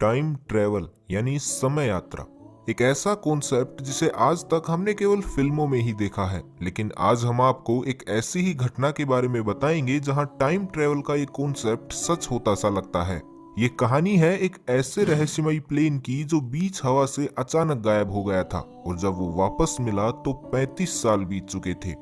Time travel यानी समय यात्रा एक ऐसा कॉन्सेप्ट जिसे आज तक हमने केवल फिल्मों में ही देखा है। लेकिन आज हम आपको एक ऐसी ही घटना के बारे में बताएंगे जहां टाइम ट्रेवल का ये कॉन्सेप्ट सच होता सा लगता है। ये कहानी है एक ऐसे रहस्यमयी प्लेन की जो बीच हवा से अचानक गायब हो गया था और जब वो वापस मिला तो 35 साल बीत चुके थे।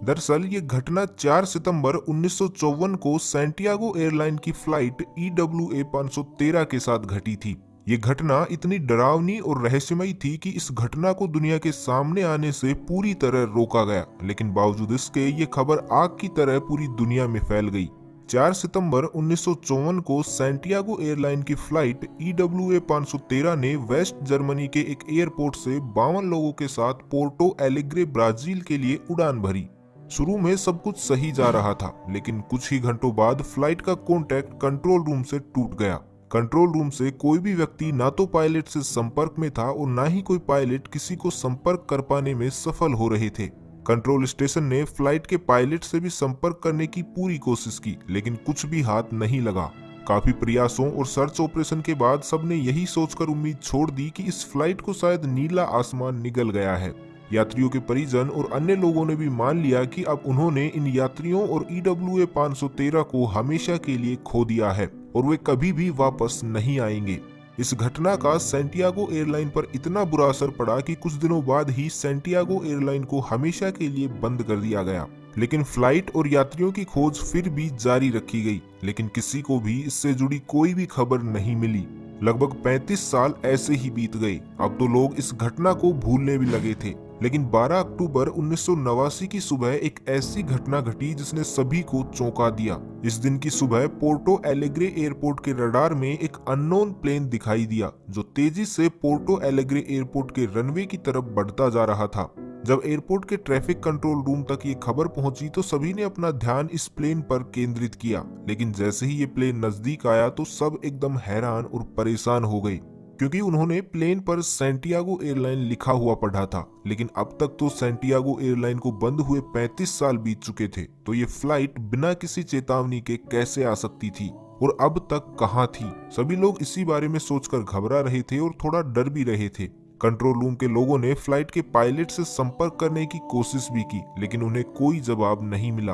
दरअसल ये घटना 4 सितंबर 1954 को सैंटियागो एयरलाइन की फ्लाइट EWA 513 के साथ घटी थी। ये घटना इतनी डरावनी और रहस्यमयी थी कि इस घटना को दुनिया के सामने आने से पूरी तरह रोका गया, लेकिन बावजूद इसके ये खबर आग की तरह पूरी दुनिया में फैल गई। 4 सितंबर 1954 को सैंटियागो एयरलाइन की फ्लाइट EWA 513 ने वेस्ट जर्मनी के एक एयरपोर्ट से 52 लोगों के साथ पोर्टो एलेग्रे ब्राजील के लिए उड़ान भरी। शुरू में सब कुछ सही जा रहा था, लेकिन कुछ ही घंटों बाद फ्लाइट का कॉन्टैक्ट कंट्रोल रूम से टूट गया। कंट्रोल रूम से कोई भी व्यक्ति ना तो पायलट से संपर्क में था और ना ही कोई पायलट किसी को संपर्क कर पाने में सफल हो रहे थे। कंट्रोल स्टेशन ने फ्लाइट के पायलट से भी संपर्क करने की पूरी कोशिश की, लेकिन कुछ भी हाथ नहीं लगा। काफी प्रयासों और सर्च ऑपरेशन के बाद सबने यही सोचकर उम्मीद छोड़ दी कि इस फ्लाइट को शायद नीला आसमान निगल गया है। यात्रियों के परिजन और अन्य लोगों ने भी मान लिया कि अब उन्होंने इन यात्रियों और EWA 513 को हमेशा के लिए खो दिया है और वे कभी भी वापस नहीं आएंगे। इस घटना का सैंटियागो एयरलाइन पर इतना बुरा असर पड़ा कि कुछ दिनों बाद ही सैंटियागो एयरलाइन को हमेशा के लिए बंद कर दिया गया। लेकिन फ्लाइट और यात्रियों की खोज फिर भी जारी रखी गई, लेकिन किसी को भी इससे जुड़ी कोई भी खबर नहीं मिली। लगभग 35 साल ऐसे ही बीत गए। अब तो लोग इस घटना को भूलने भी लगे थे, लेकिन 12 अक्टूबर 1989 की सुबह एक ऐसी घटना घटी जिसने सभी को चौंका दिया। इस दिन की सुबह पोर्टो एलेग्रे एयरपोर्ट के रडार में एक अननोन प्लेन दिखाई दिया जो तेजी से पोर्टो एलेग्रे एयरपोर्ट के रनवे की तरफ बढ़ता जा रहा था। जब एयरपोर्ट के ट्रैफिक कंट्रोल रूम तक ये खबर पहुंची तो सभी ने अपना ध्यान इस प्लेन पर केंद्रित किया, लेकिन जैसे ही ये प्लेन नजदीक आया तो सब एकदम हैरान और परेशान हो गए, क्योंकि उन्होंने प्लेन पर सैंटियागो एयरलाइन लिखा हुआ पढ़ा था। लेकिन अब तक तो सैंटियागो एयरलाइन को बंद हुए 35 साल बीत चुके थे, तो ये फ्लाइट बिना किसी चेतावनी के कैसे आ सकती थी और अब तक कहां थी। सभी लोग इसी बारे में सोचकर घबरा रहे थे और थोड़ा डर भी रहे थे। कंट्रोल रूम के लोगों ने फ्लाइट के पायलट से संपर्क करने की कोशिश भी की, लेकिन उन्हें कोई जवाब नहीं मिला।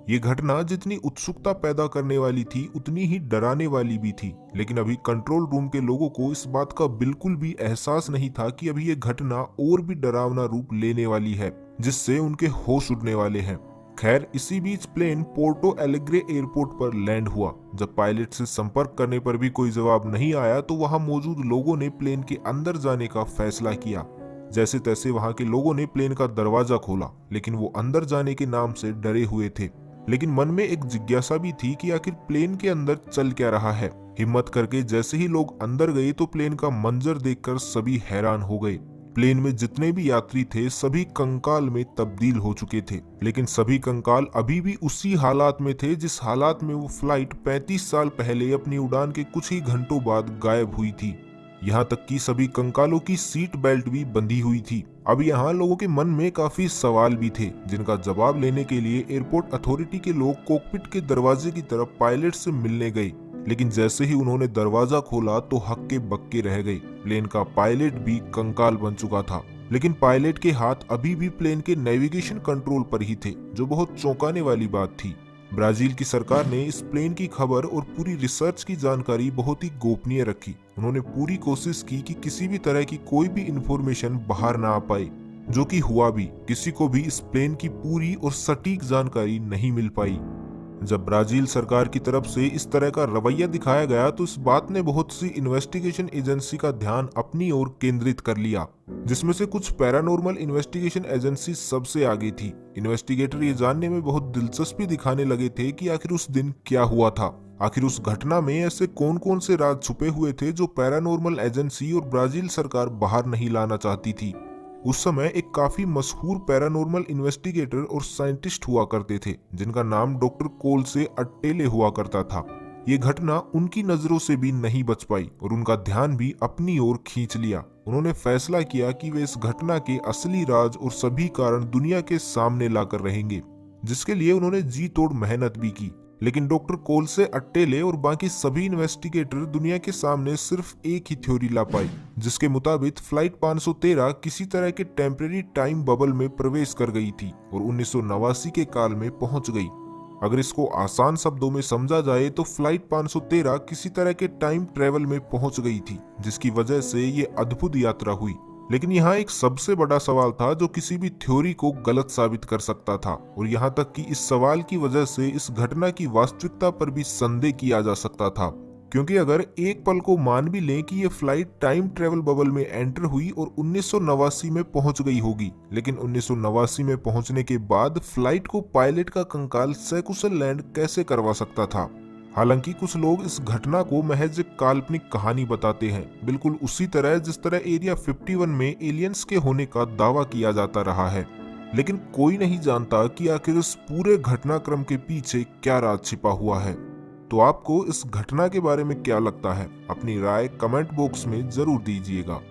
ये घटना जितनी उत्सुकता पैदा करने वाली थी उतनी ही डराने वाली भी थी, लेकिन अभी कंट्रोल रूम के लोगों को इस बात का बिल्कुल भी एहसास नहीं था कि अभी ये घटना और भी डरावना रूप लेने वाली है, जिससे उनके होश उड़ने वाले हैं। खैर, इसी बीच प्लेन पोर्टो एलेग्रे एयरपोर्ट पर लैंड हुआ। जब पायलट से संपर्क करने पर भी कोई जवाब नहीं आया तो वहां मौजूद लोगों ने प्लेन के अंदर जाने का फैसला किया। जैसे तैसे वहां के लोगों ने प्लेन का दरवाजा खोला, लेकिन वो अंदर जाने के नाम से डरे हुए थे। लेकिन मन में एक जिज्ञासा भी थी कि आखिर प्लेन के अंदर चल क्या रहा है। हिम्मत करके जैसे ही लोग अंदर गए तो प्लेन का मंजर देखकर सभी हैरान हो गए। प्लेन में जितने भी यात्री थे सभी कंकाल में तब्दील हो चुके थे, लेकिन सभी कंकाल अभी भी उसी हालात में थे जिस हालात में वो फ्लाइट 35 साल पहले अपनी उड़ान के कुछ ही घंटों बाद गायब हुई थी। यहाँ तक कि सभी कंकालों की सीट बेल्ट भी बंधी हुई थी। अब यहाँ लोगों के मन में काफी सवाल भी थे, जिनका जवाब लेने के लिए एयरपोर्ट अथॉरिटी के लोग कॉकपिट के दरवाजे की तरफ पायलट से मिलने गए। लेकिन जैसे ही उन्होंने दरवाजा खोला तो हक्के बक्के रह गए। प्लेन का पायलट भी कंकाल बन चुका था, लेकिन पायलट के हाथ अभी भी प्लेन के नेविगेशन कंट्रोल पर ही थे, जो बहुत चौंकाने वाली बात थी। ब्राजील की सरकार ने इस प्लेन की खबर और पूरी रिसर्च की जानकारी बहुत ही गोपनीय रखी। उन्होंने पूरी कोशिश की कि किसी भी तरह की कोई भी इंफॉर्मेशन बाहर ना आ पाए, जो कि हुआ भी। किसी को भी इस प्लेन की पूरी और सटीक जानकारी नहीं मिल पाई। जब ब्राजील सरकार की तरफ से इस तरह का रवैया दिखाया गया तो इस बात ने बहुत सी इन्वेस्टिगेशन एजेंसी का ध्यान अपनी ओर केंद्रित कर लिया, जिसमें से कुछ पैरानॉर्मल इन्वेस्टिगेशन एजेंसी सबसे आगे थी। इन्वेस्टिगेटर ये जानने में बहुत दिलचस्पी दिखाने लगे थे कि आखिर उस दिन क्या हुआ था। आखिर उस घटना में ऐसे कौन कौन से राज छुपे हुए थे जो पैरानॉर्मल एजेंसी और ब्राजील सरकार बाहर नहीं लाना चाहती थी। उस समय एक काफी मशहूर पैरानॉर्मल इन्वेस्टिगेटर और साइंटिस्ट हुआ करते थे, जिनका नाम डॉक्टर कोल से अट्टेले हुआ करता था। ये घटना उनकी नजरों से भी नहीं बच पाई और उनका ध्यान भी अपनी ओर खींच लिया। उन्होंने फैसला किया कि वे इस घटना के असली राज और सभी कारण दुनिया के सामने लाकर रहेंगे, जिसके लिए उन्होंने जी तोड़ मेहनत भी की। लेकिन डॉक्टर कोल से अट्टेले और बाकी सभी इन्वेस्टिगेटर दुनिया के सामने सिर्फ एक ही थ्योरी ला पाई, जिसके मुताबिक फ्लाइट 513 किसी तरह के टेम्परेरी टाइम बबल में प्रवेश कर गई थी और 1989 के काल में पहुंच गई। अगर इसको आसान शब्दों में समझा जाए तो फ्लाइट 513 किसी तरह के टाइम ट्रेवल में पहुंच गई थी, जिसकी वजह से ये अद्भुत यात्रा हुई। लेकिन यहाँ एक सबसे बड़ा सवाल था जो किसी भी थ्योरी को गलत साबित कर सकता था, और यहाँ तक कि इस सवाल की वजह से इस घटना की वास्तविकता पर भी संदेह किया जा सकता था। क्योंकि अगर एक पल को मान भी लें कि ये फ्लाइट टाइम ट्रेवल बबल में एंटर हुई और 1989 में पहुंच गई होगी, लेकिन 1989 में पहुंचने के बाद फ्लाइट को पायलट का कंकाल सकुशल लैंड कैसे करवा सकता था। हालांकि कुछ लोग इस घटना को महज एक काल्पनिक कहानी बताते हैं, बिल्कुल उसी तरह जिस तरह एरिया 51 में एलियंस के होने का दावा किया जाता रहा है। लेकिन कोई नहीं जानता कि आखिर इस पूरे घटनाक्रम के पीछे क्या राज छिपा हुआ है। तो आपको इस घटना के बारे में क्या लगता है? अपनी राय कमेंट बॉक्स में जरूर दीजिएगा।